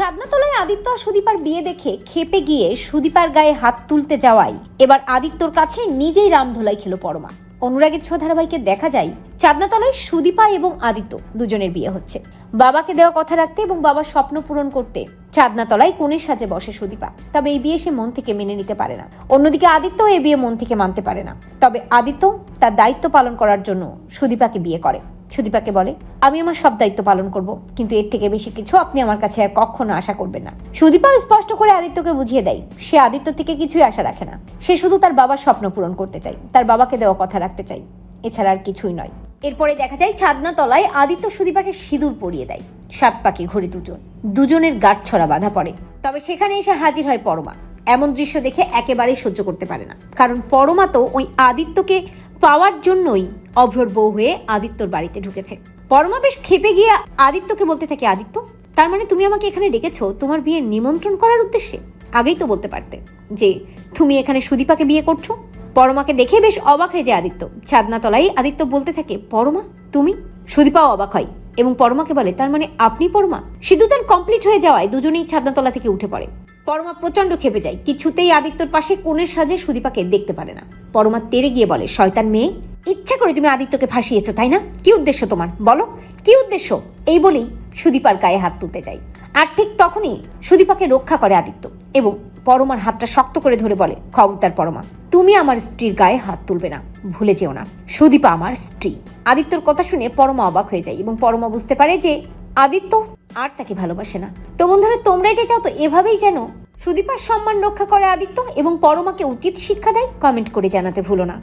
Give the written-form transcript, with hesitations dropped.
চাঁদনাতলায় আদিত্য আর সুদীপার বিয়ে দেখে ক্ষেপে গিয়ে সুদীপার গায়ে হাত তুলতে যাওয়ায় এবার আদিত্যর কাছে নিজেই রামধোলাই খেলো পরমা। অনুরাগের ছোঁয়া ধারাবাহিকে দেখা যায় চাঁদনাতলায় সুদীপা এবং আদিত্য দুজনের বিয়ে হচ্ছে। বাবাকে দেওয়া কথা রাখতে এবং বাবার স্বপ্ন পূরণ করতে চাঁদনাতলায় কনের সাজে বসে সুদীপা। তবে এই বিয়ে সে মন থেকে মেনে নিতে পারে না। অন্যদিকে আদিত্য এই বিয়ে মন থেকে মানতে পারে না। তবে আদিত্য তার দায়িত্ব পালন করার জন্য সুদীপাকে বিয়ে করে। সুদীপাকে বলে, আমি আমার সব দায়িত্ব পালন করব, কিন্তু এর থেকে বেশি কিছু আপনি আমার কাছে আর কখনো আশা করবেন না। সুদীপা স্পষ্ট করে আদিত্যকে বুঝিয়ে দেয় সে আদিত্য থেকে কিছুই আশা রাখে না। সে শুধু তার বাবার স্বপ্ন পূরণ করতে চায়, তার বাবাকে দেওয়া কথা রাখতে চায়, এছাড়া আর কিছুই নয়। এরপরে দেখা যায় চাঁদনাতলায় আদিত্য সুদীপাকে সিঁদুর পরিয়ে দেয়। সাত পাখি ঘুরে দুজনের গাঁটছড়া বাঁধা পড়ে। তবে সেখানে এসে হাজির হয় পরমা। এমন দৃশ্য দেখে একেবারেই সহ্য করতে পারে না, কারণ পরমা তো ওই আদিত্যকে পাওয়ার জন্যই অভ্রর বউ হয়ে আদিত্যর বাড়িতে ঢুকেছে। পরমা বেশ ক্ষেপে গিয়ে আদিত্যকে বলতে থাকে, আদিত্য, তার মানে তুমি আমাকে এখানে ডেকেছো তোমার বিয়ের নিমন্ত্রণ করার উদ্দেশ্যে? আগেই তো বলতে পারতে যে তুমি এখানে সুদীপাকে বিয়ে করছো। পরমাকে দেখে বেশ অবাক হয়ে যায় আদিত্য। চাঁদনাতলায় আদিত্য বলতে থাকে, পরমা তুমি? সুদীপাও অবাক হয় এবং পরমাকে বলে, তার মানে আপনি পরমা? সিঁদুরদান কমপ্লিট হয়ে যাওয়ায় দুজনেই চাঁদনাতলা থেকে উঠে পড়ে। পরমা প্রচন্ড খেপে যায়, কিছুতেই আদিত্যর পাশে কোণের সাজে সুদীপাকে দেখতে পারে না। পরমা তেড়ে গিয়ে বলে, শয়তান মেয়ে, ইচ্ছা করে তুমি আদিত্যকে ফাঁসিয়েছো তাই না? কি উদ্দেশ্য তোমার, বলো কি উদ্দেশ্য? এই বলেই সুদীপার গায়ে হাত তুলতে যায়। আর ঠিক তখনই সুদীপাকে রক্ষা করে আদিত্য এবং পরমার হাতটা শক্ত করে ধরে বলে, খবরদার পরমা, তুমি আমার স্ত্রীর গায়ে হাত তুলবে না, ভুলে যেও না, সুদীপা আমার স্ত্রী। আদিত্যর কথা শুনে পরমা অবাক হয়ে যায় এবং পরমা বুঝতে পারে যে আদিত্য আর তাকে ভালোবাসে না। তো বন্ধুরা, তোমরা এটা চাও তো এভাবেই যেন সুদীপার সম্মান রক্ষা করে আদিত্য এবং পরমাকে উচিত শিক্ষা দেয়? কমেন্ট করে জানাতে ভুলো না।